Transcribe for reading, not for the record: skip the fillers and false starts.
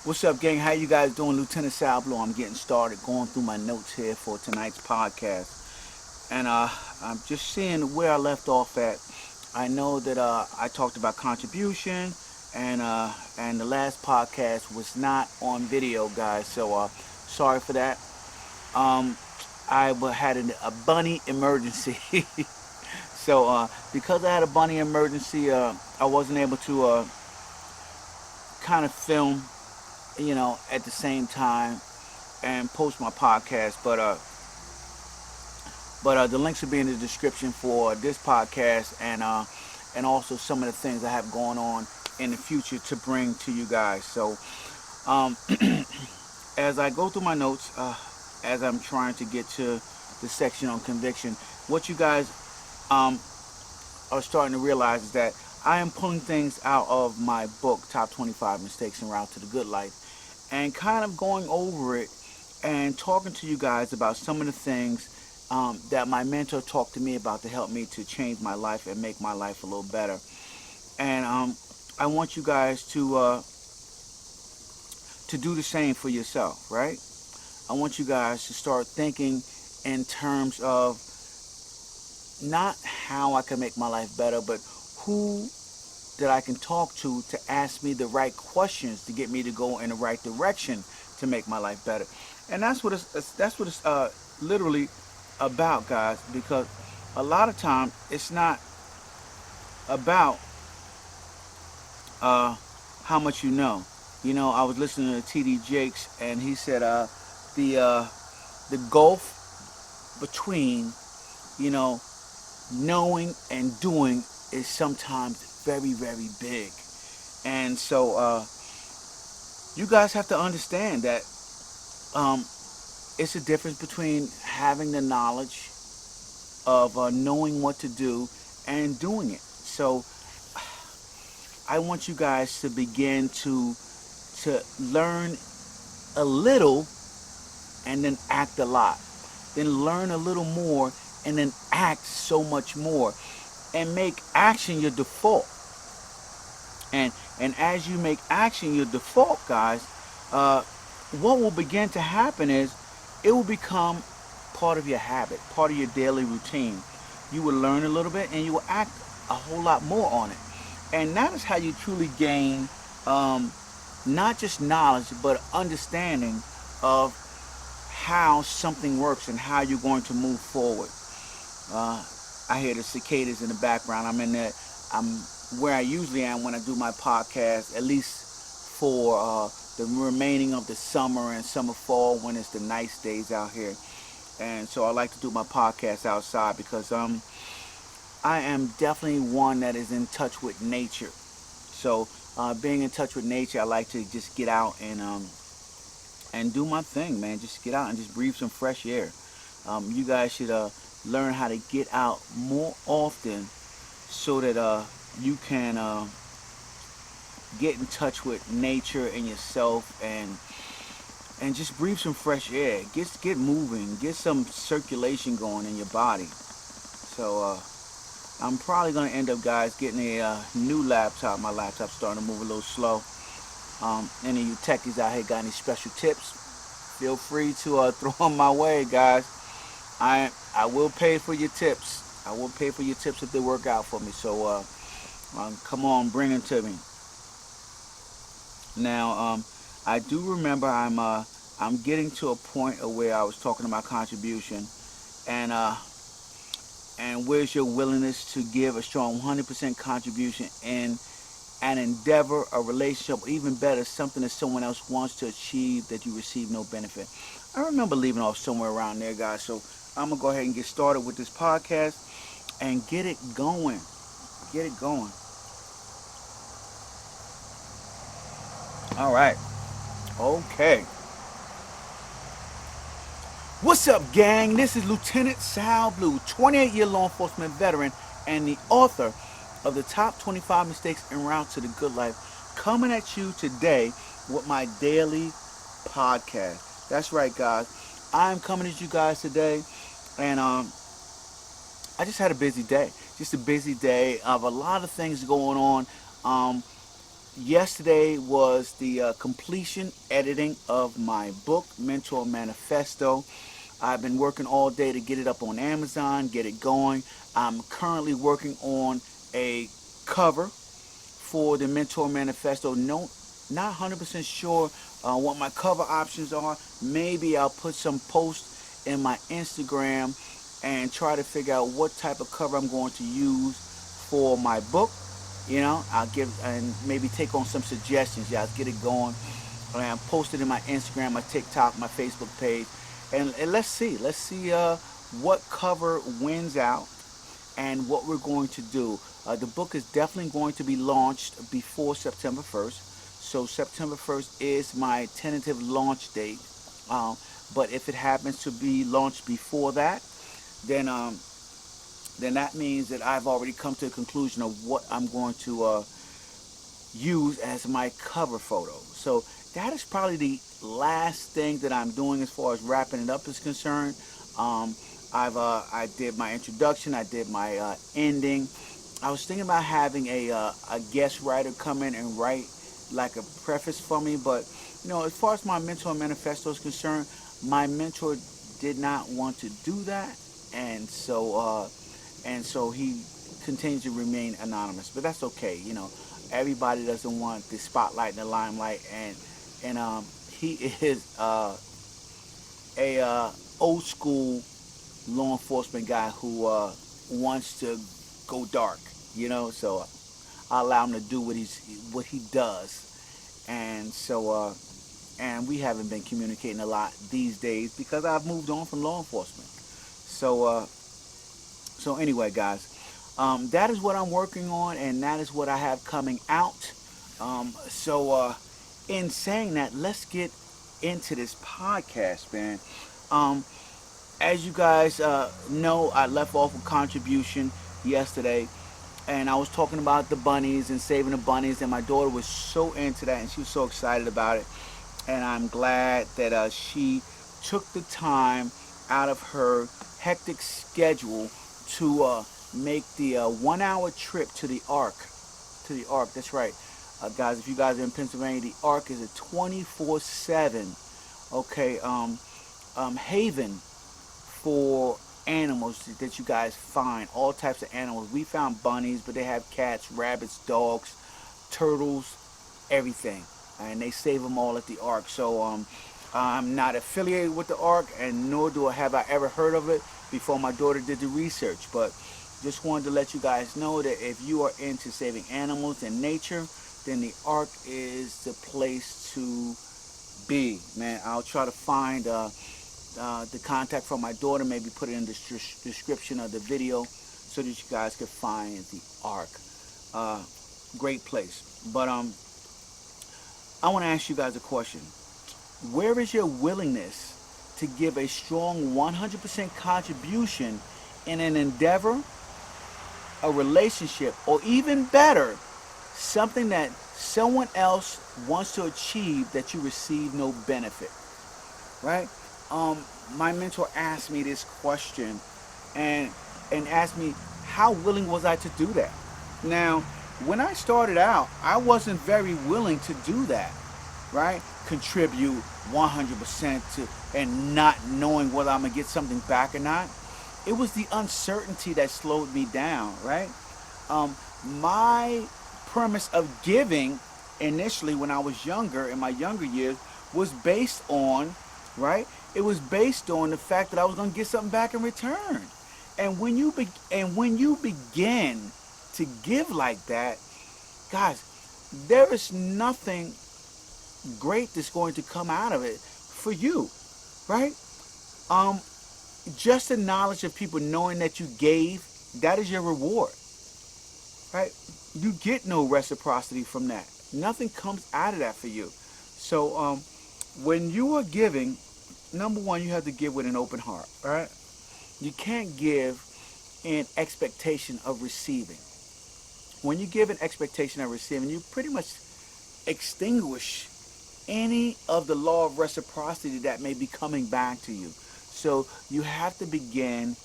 What's up, gang? How you guys doing? Lieutenant Sal Blue. I'm getting started going through my notes here for tonight's podcast. And I'm just seeing where I left off at. I know that I talked about contribution, and the last podcast was not on video, guys. So sorry for that. Um, had a bunny emergency. So because I had a bunny emergency, I wasn't able to kind of film, at the same time and post my podcast. But the links will be in the description for this podcast and also some of the things I have going on in the future to bring to you guys. So um, as I go through my notes, as I'm trying to get to the section on conviction, what you guys um, are starting to realize is that I am pulling things out of my book, Top 25 Mistakes en Route to the Good Life, and kind of going over it and talking to you guys about some of the things that my mentor talked to me about to help me to change my life and make my life a little better. And I want you guys to do the same for yourself, right? I want you guys to start thinking in terms of not how I can make my life better, but who that I can talk to ask me the right questions to get me to go in the right direction to make my life better. And that's what it's literally about, guys. Because a lot of time it's not about uh, how much you know. I was listening to T.D. Jakes, and he said the uh, the gulf between you know knowing and doing is sometimes very, very big. And so you guys have to understand that um, it's a difference between having the knowledge of knowing what to do and doing it. So I want you guys to begin to learn a little and then act a lot. Then learn a little more and then act so much more. And make action your default. And as you make action your default, guys, uh, what will begin to happen is it will become part of your habit, part of your daily routine. You will learn a little bit and you will act a whole lot more on it. And that is how you truly gain um, not just knowledge, but understanding of how something works and how you're going to move forward. Uh, I hear the cicadas in the background. I'm where I usually am when I do my podcast, at least for the remaining of the summer and summer fall when it's the nice days out here. And so I like to do my podcast outside because I am definitely one that is in touch with nature. So being in touch with nature, I like to just get out and do my thing, man. Just get out and just breathe some fresh air. You guys should learn how to get out more often so that you can get in touch with nature and yourself and just breathe some fresh air. Get moving. Get some circulation going in your body. So I'm probably gonna end up, guys, getting a new laptop. My laptop's starting to move a little slow. Any of you techies out here got any special tips? Feel free to throw them my way, guys. I will pay for your tips. I will pay for your tips if they work out for me. So come on, bring them to me. Now I do remember I'm getting to a point of where I was talking about contribution, and where's your willingness to give a strong 100% contribution in an endeavor, a relationship, or even better, something that someone else wants to achieve that you receive no benefit. I remember leaving off somewhere around there, guys. So I'm gonna go ahead and get started with this podcast and get it going. Get it going. All right. Okay. What's up, gang? This is Lieutenant Sal Blue, 28-year law enforcement veteran and the author of the Top 25 Mistakes en Route to the Good Life, coming at you today with my daily podcast. That's right, guys. I'm coming at you guys today, and I just had a busy day. Just a busy day of a lot of things going on. Yesterday was the completion editing of my book, Mentor Manifesto. I've been working all day to get it up on Amazon, get it going. I'm currently working on a cover for the Mentor Manifesto. No, not 100% sure what my cover options are. Maybe I'll put some posts in my Instagram and try to figure out what type of cover I'm going to use for my book. You know, I'll give and maybe take on some suggestions. Yeah, I'll get it going. And post it in my Instagram, my TikTok, my Facebook page, and let's see what cover wins out and what we're going to do. The book is definitely going to be launched before September 1st. So September 1st is my tentative launch date. Um, but if it happens to be launched before that, then then that means that I've already come to a conclusion of what I'm going to use as my cover photo. So that is probably the last thing that I'm doing as far as wrapping it up is concerned. Um, I did my introduction, I did my ending. I was thinking about having a guest writer come in and write like a preface for me, but you know, as far as my mentor manifesto is concerned, my mentor did not want to do that, and so he continues to remain anonymous. But that's okay, you know. Everybody doesn't want the spotlight and the limelight, and he is a old school law enforcement guy who wants to go dark, you know. So I allow him to do what he does, and and we haven't been communicating a lot these days because I've moved on from law enforcement. So anyway, guys, that is what I'm working on, and that is what I have coming out. In saying that, let's get into this podcast, man. Um, as you guys know, I left off a contribution yesterday, and I was talking about the bunnies and saving the bunnies, and my daughter was so into that, and she was so excited about it. And I'm glad that she took the time out of her hectic schedule to make the 1 hour trip to the Ark. To the Ark, that's right. Guys, if you guys are in Pennsylvania, the Ark is a 24/7, okay, haven for animals that you guys find. All types of animals. We found bunnies, but they have cats, rabbits, dogs, turtles, everything, and they save them all at the Ark. So I'm not affiliated with the Ark, and nor do I have I ever heard of it before my daughter did the research. But just wanted to let you guys know that if you are into saving animals and nature, then the Ark is the place to be, man. I'll try to find the contact from my daughter, maybe put it in the description of the video so that you guys can find the Ark. Great place. But I want to ask you guys a question. Where is your willingness to give a strong 100% contribution in an endeavor, a relationship, or even better, something that someone else wants to achieve that you receive no benefit? Right? My mentor asked me this question and asked me how willing was I to do that. Now, when I started out, I wasn't very willing to do that, right? Contribute 100% to and not knowing whether I'm gonna get something back or not. It was the uncertainty that slowed me down, right? My premise of giving initially when I was younger, in my younger years, was based on, right? It was based on the fact that I was going to get something back in return. And when you begin to give like that, guys, there is nothing great that's going to come out of it for you, right? Um, just the knowledge of people knowing that you gave, that is your reward, right? You get no reciprocity from that. Nothing comes out of that for you. So when you are giving, number one, you have to give with an open heart, right? You can't give in expectation of receiving. When you give an expectation of receiving, you pretty much extinguish any of the law of reciprocity that may be coming back to you. So you have to begin